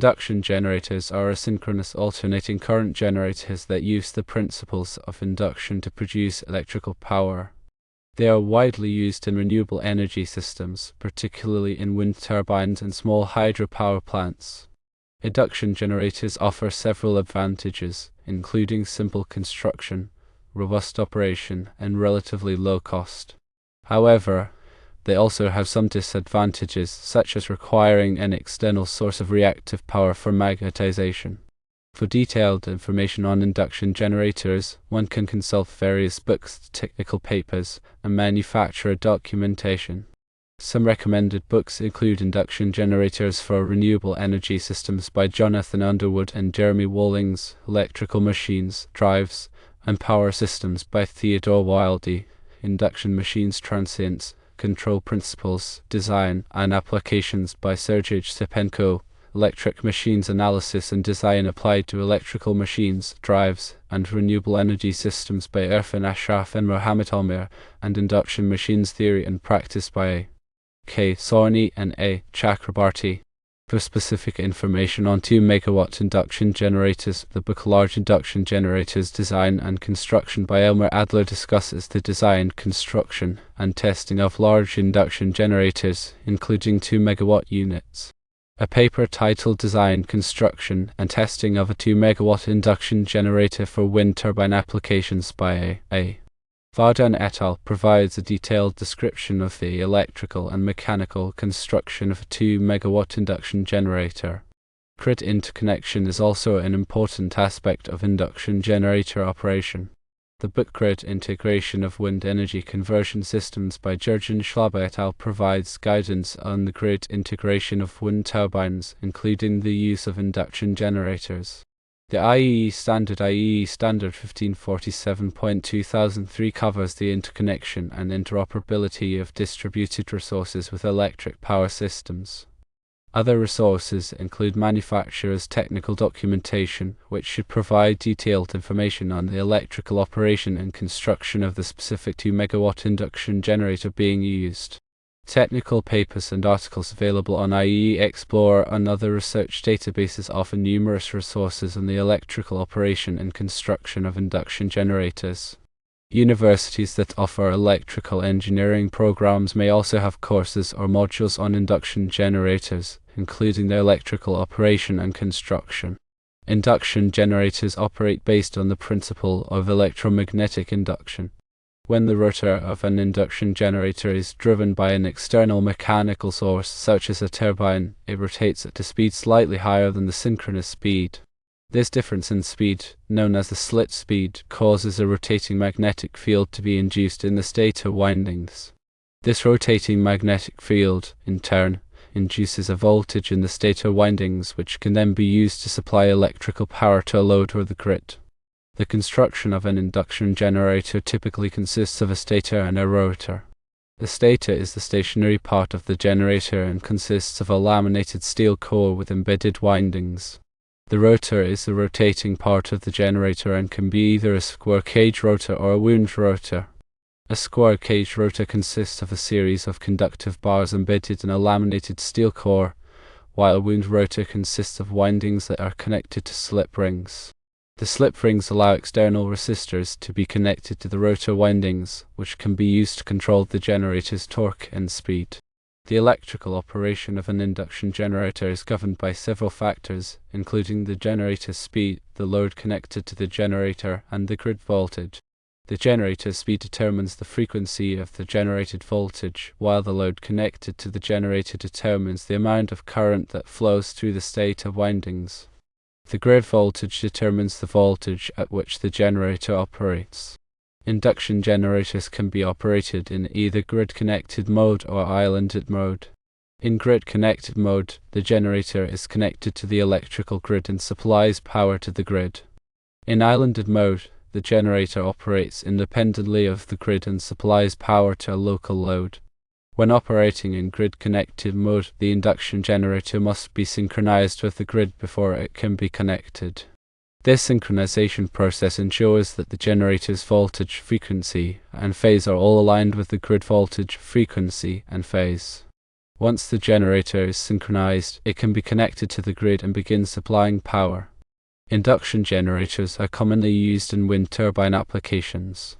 Induction generators are asynchronous alternating current generators that use the principles of induction to produce electrical power. They are widely used in renewable energy systems, particularly in wind turbines and small hydropower plants. Induction generators offer several advantages, including simple construction, robust operation, and relatively low cost. However, they also have some disadvantages, such as requiring an external source of reactive power for magnetization. For detailed information on induction generators, one can consult various books, technical papers, and manufacturer documentation. Some recommended books include Induction Generators for Renewable Energy Systems by Jonathan Underwood and Jeremy Wallings, Electrical Machines, Drives, and Power Systems by Theodore Wilde, Induction Machines Transients, Control Principles, Design, and Applications by Sergej Sipenko, Electric Machines Analysis and Design Applied to Electrical Machines, Drives, and Renewable Energy Systems by Irfan Ashraf and Mohammed Almir, and Induction Machines Theory and Practice by A. K. Sawhney and A. Chakrabarty. For specific information on 2 megawatt induction generators, the book Large Induction Generators Design and Construction by Elmer Adler discusses the design, construction, and testing of large induction generators, including 2 megawatt units. A paper titled Design, Construction, and Testing of a 2 megawatt induction generator for wind turbine applications by A. Vardan et al. Provides a detailed description of the electrical and mechanical construction of a 2 megawatt induction generator. Grid interconnection is also an important aspect of induction generator operation. The book Grid Integration of Wind Energy Conversion Systems by Jurgen Schlaber et al. Provides guidance on the grid integration of wind turbines, including the use of induction generators. The IEE standard IEE Standard 1547.2003 covers the interconnection and interoperability of distributed resources with electric power systems. Other resources include manufacturers' technical documentation, which should provide detailed information on the electrical operation and construction of the specific 2 megawatt induction generator being used. Technical papers and articles available on IEE Explorer and other research databases offer numerous resources on the electrical operation and construction of induction generators. Universities that offer electrical engineering programs may also have courses or modules on induction generators, including their electrical operation and construction. Induction generators operate based on the principle of electromagnetic induction. When the rotor of an induction generator is driven by an external mechanical source, such as a turbine, it rotates at a speed slightly higher than the synchronous speed. This difference in speed, known as the slit speed, causes a rotating magnetic field to be induced in the stator windings. This rotating magnetic field, in turn, induces a voltage in the stator windings, which can then be used to supply electrical power to a load or the grid. The construction of an induction generator typically consists of a stator and a rotor. The stator is the stationary part of the generator and consists of a laminated steel core with embedded windings. The rotor is the rotating part of the generator and can be either a square cage rotor or a wound rotor. A square cage rotor consists of a series of conductive bars embedded in a laminated steel core, while a wound rotor consists of windings that are connected to slip rings. The slip rings allow external resistors to be connected to the rotor windings, which can be used to control the generator's torque and speed. The electrical operation of an induction generator is governed by several factors, including the generator's speed, the load connected to the generator, and the grid voltage. The generator's speed determines the frequency of the generated voltage, while the load connected to the generator determines the amount of current that flows through the stator windings. The grid voltage determines the voltage at which the generator operates. Induction generators can be operated in either grid-connected mode or islanded mode. In grid-connected mode, the generator is connected to the electrical grid and supplies power to the grid. In islanded mode, the generator operates independently of the grid and supplies power to a local load. When operating in grid-connected mode, the induction generator must be synchronized with the grid before it can be connected. This synchronization process ensures that the generator's voltage, frequency, and phase are all aligned with the grid voltage, frequency, and phase. Once the generator is synchronized, it can be connected to the grid and begin supplying power. Induction generators are commonly used in wind turbine applications.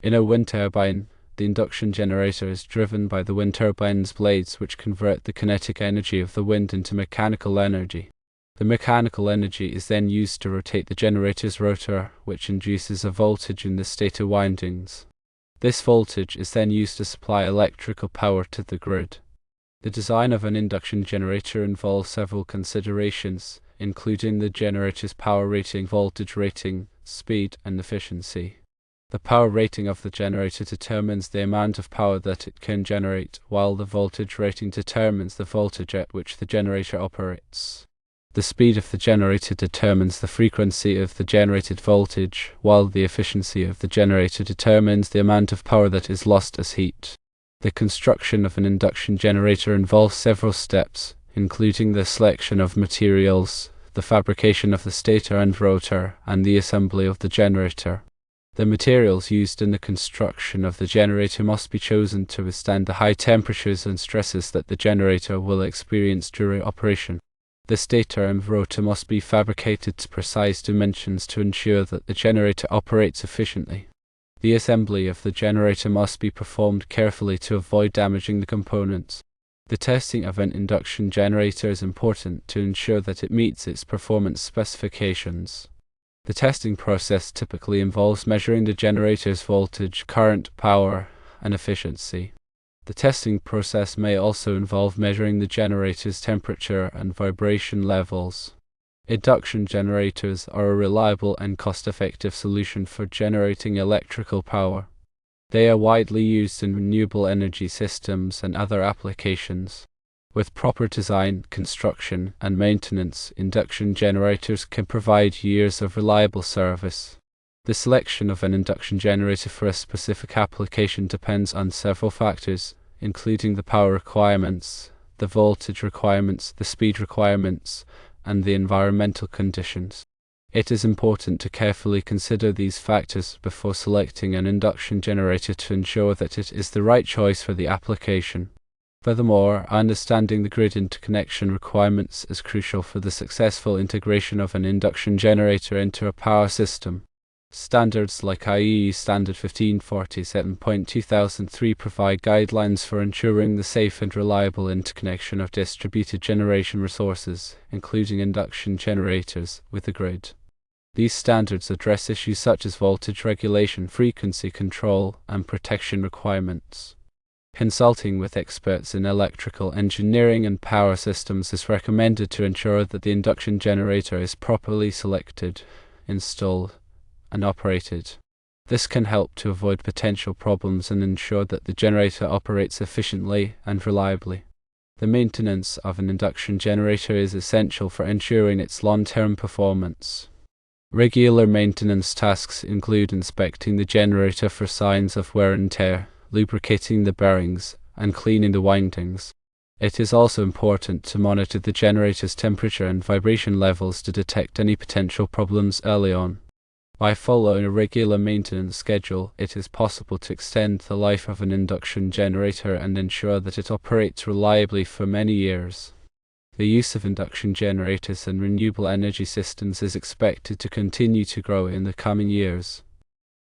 In a wind turbine, the induction generator is driven by the wind turbine's blades, which convert the kinetic energy of the wind into mechanical energy. The mechanical energy is then used to rotate the generator's rotor, which induces a voltage in the stator windings. This voltage is then used to supply electrical power to the grid. The design of an induction generator involves several considerations, including the generator's power rating, voltage rating, speed, and efficiency. The power rating of the generator determines the amount of power that it can generate, while the voltage rating determines the voltage at which the generator operates. The speed of the generator determines the frequency of the generated voltage, while the efficiency of the generator determines the amount of power that is lost as heat. The construction of an induction generator involves several steps, including the selection of materials, the fabrication of the stator and rotor, and the assembly of the generator. The materials used in the construction of the generator must be chosen to withstand the high temperatures and stresses that the generator will experience during operation. The stator and rotor must be fabricated to precise dimensions to ensure that the generator operates efficiently. The assembly of the generator must be performed carefully to avoid damaging the components. The testing of an induction generator is important to ensure that it meets its performance specifications. The testing process typically involves measuring the generator's voltage, current, power, and efficiency. The testing process may also involve measuring the generator's temperature and vibration levels. Induction generators are a reliable and cost-effective solution for generating electrical power. They are widely used in renewable energy systems and other applications. With proper design, construction, and maintenance, induction generators can provide years of reliable service. The selection of an induction generator for a specific application depends on several factors, including the power requirements, the voltage requirements, the speed requirements, and the environmental conditions. It is important to carefully consider these factors before selecting an induction generator to ensure that it is the right choice for the application. Furthermore, understanding the grid interconnection requirements is crucial for the successful integration of an induction generator into a power system. Standards like IEE Standard 1547.2003 provide guidelines for ensuring the safe and reliable interconnection of distributed generation resources, including induction generators, with the grid. These standards address issues such as voltage regulation, frequency control, and protection requirements. Consulting with experts in electrical engineering and power systems is recommended to ensure that the induction generator is properly selected, installed, and operated. This can help to avoid potential problems and ensure that the generator operates efficiently and reliably. The maintenance of an induction generator is essential for ensuring its long-term performance. Regular maintenance tasks include inspecting the generator for signs of wear and tear, lubricating the bearings, and cleaning the windings. It is also important to monitor the generator's temperature and vibration levels to detect any potential problems early on. By following a regular maintenance schedule, it is possible to extend the life of an induction generator and ensure that it operates reliably for many years. The use of induction generators in renewable energy systems is expected to continue to grow in the coming years.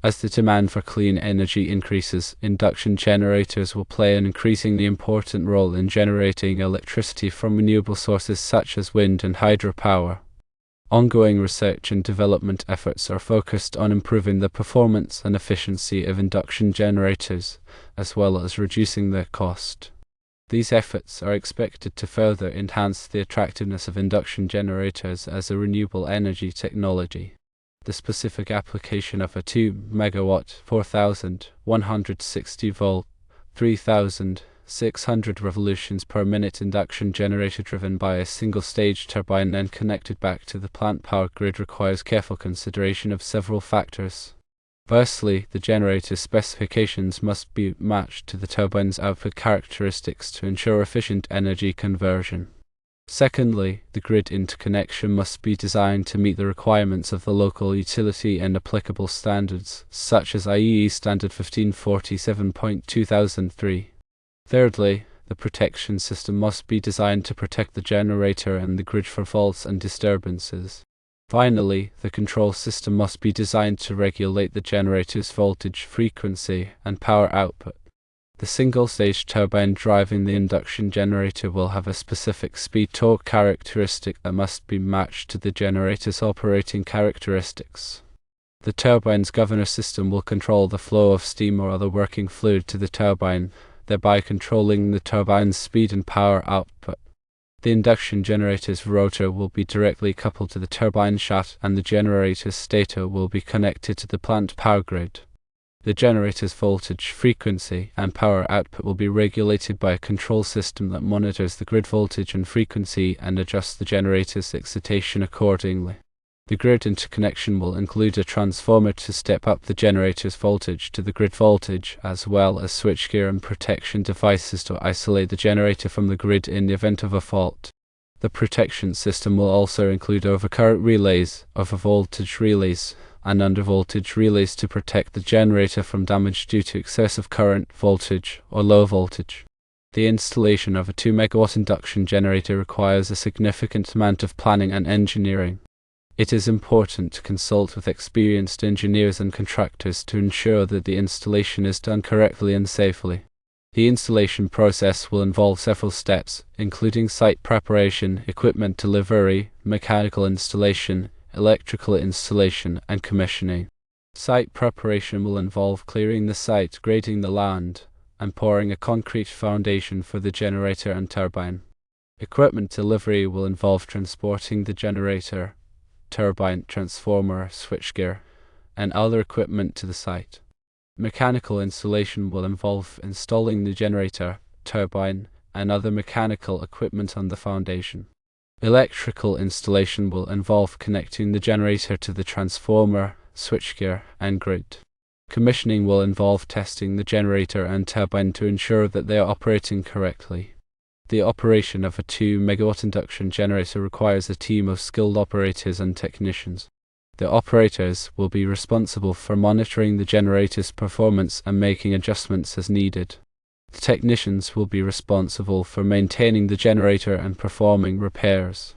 As the demand for clean energy increases, induction generators will play an increasingly important role in generating electricity from renewable sources such as wind and hydropower. Ongoing research and development efforts are focused on improving the performance and efficiency of induction generators, as well as reducing their cost. These efforts are expected to further enhance the attractiveness of induction generators as a renewable energy technology. The specific application of a 2 megawatt, 4,160 volt, 3,600 revolutions per minute induction generator driven by a single-stage turbine and connected back to the plant power grid requires careful consideration of several factors. Firstly, the generator's specifications must be matched to the turbine's output characteristics to ensure efficient energy conversion. Secondly, the grid interconnection must be designed to meet the requirements of the local utility and applicable standards, such as IEE Standard 1547.2003. Thirdly, The protection system must be designed to protect the generator and the grid from faults and disturbances. Finally, the control system must be designed to regulate the generator's voltage, frequency, and power output. The single-stage turbine driving the induction generator will have a specific speed-torque characteristic that must be matched to the generator's operating characteristics. The turbine's governor system will control the flow of steam or other working fluid to the turbine, thereby controlling the turbine's speed and power output. The induction generator's rotor will be directly coupled to the turbine shaft, and the generator's stator will be connected to the plant power grid. The generator's voltage, frequency, and power output will be regulated by a control system that monitors the grid voltage and frequency and adjusts the generator's excitation accordingly. The grid interconnection will include a transformer to step up the generator's voltage to the grid voltage, as well as switchgear and protection devices to isolate the generator from the grid in the event of a fault. The protection system will also include overcurrent relays, overvoltage relays, and undervoltage relays to protect the generator from damage due to excessive current, voltage, or low voltage. The installation of a 2 megawatt induction generator requires a significant amount of planning and engineering. It is important to consult with experienced engineers and contractors to ensure that the installation is done correctly and safely. The installation process will involve several steps, including site preparation, equipment delivery, mechanical installation, electrical installation, and commissioning. Site preparation will involve clearing the site, grading the land, and pouring a concrete foundation for the generator and turbine. Equipment delivery will involve transporting the generator, turbine, transformer, switchgear, and other equipment to the site. Mechanical installation will involve installing the generator, turbine, and other mechanical equipment on the foundation. Electrical installation will involve connecting the generator to the transformer, switchgear, and grid. Commissioning will involve testing the generator and turbine to ensure that they are operating correctly. The operation of a 2 megawatt induction generator requires a team of skilled operators and technicians. The operators will be responsible for monitoring the generator's performance and making adjustments as needed. The technicians will be responsible for maintaining the generator and performing repairs.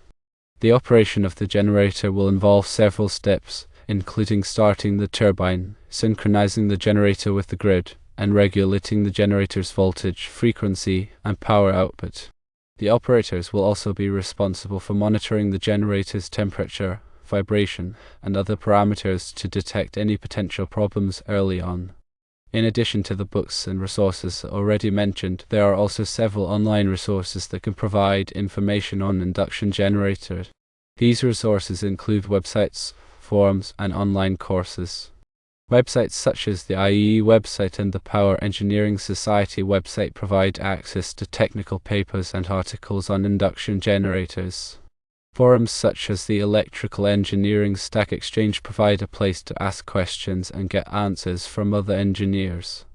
The operation of the generator will involve several steps, including starting the turbine, synchronizing the generator with the grid, and regulating the generator's voltage, frequency, and power output. The operators will also be responsible for monitoring the generator's temperature, vibration, and other parameters to detect any potential problems early on. In addition to the books and resources already mentioned, there are also several online resources that can provide information on induction generators. These resources include websites, forums, and online courses. Websites such as the IEE website and the Power Engineering Society website provide access to technical papers and articles on induction generators. Forums such as the Electrical Engineering Stack Exchange provide a place to ask questions and get answers from other engineers.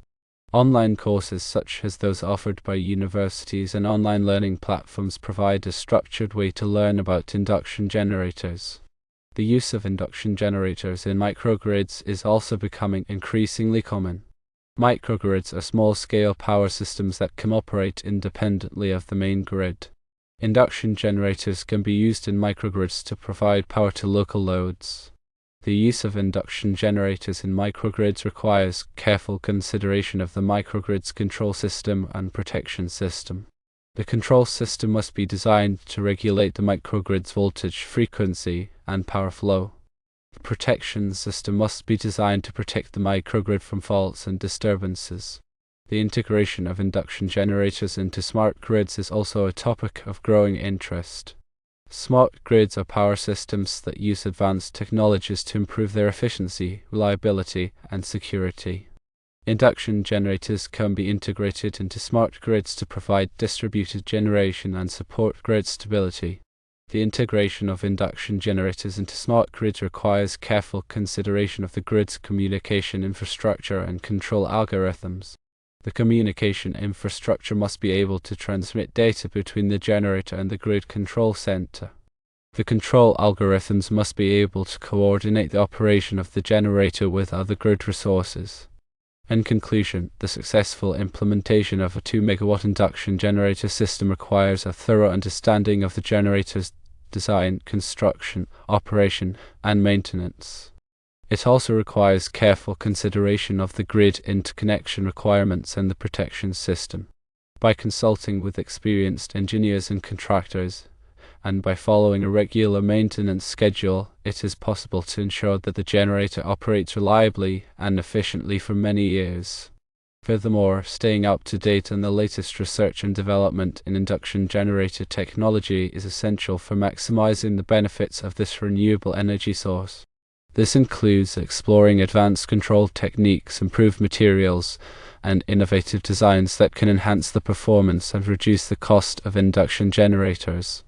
Online courses such as those offered by universities and online learning platforms provide a structured way to learn about induction generators. The use of induction generators in microgrids is also becoming increasingly common. Microgrids are small-scale power systems that can operate independently of the main grid. Induction generators can be used in microgrids to provide power to local loads. The use of induction generators in microgrids requires careful consideration of the microgrid's control system and protection system. The control system must be designed to regulate the microgrid's voltage, frequency, and power flow. The protection system must be designed to protect the microgrid from faults and disturbances. The integration of induction generators into smart grids is also a topic of growing interest. Smart grids are power systems that use advanced technologies to improve their efficiency, reliability, and security. Induction generators can be integrated into smart grids to provide distributed generation and support grid stability. The integration of induction generators into smart grids requires careful consideration of the grid's communication infrastructure and control algorithms. The communication infrastructure must be able to transmit data between the generator and the grid control center. The control algorithms must be able to coordinate the operation of the generator with other grid resources. In conclusion, the successful implementation of a 2 megawatt induction generator system requires a thorough understanding of the generator's design, construction, operation, and maintenance. It also requires careful consideration of the grid interconnection requirements and the protection system. By consulting with experienced engineers and contractors, and by following a regular maintenance schedule, it is possible to ensure that the generator operates reliably and efficiently for many years. Furthermore, staying up to date on the latest research and development in induction generator technology is essential for maximizing the benefits of this renewable energy source. This includes exploring advanced control techniques, improved materials, and innovative designs that can enhance the performance and reduce the cost of induction generators.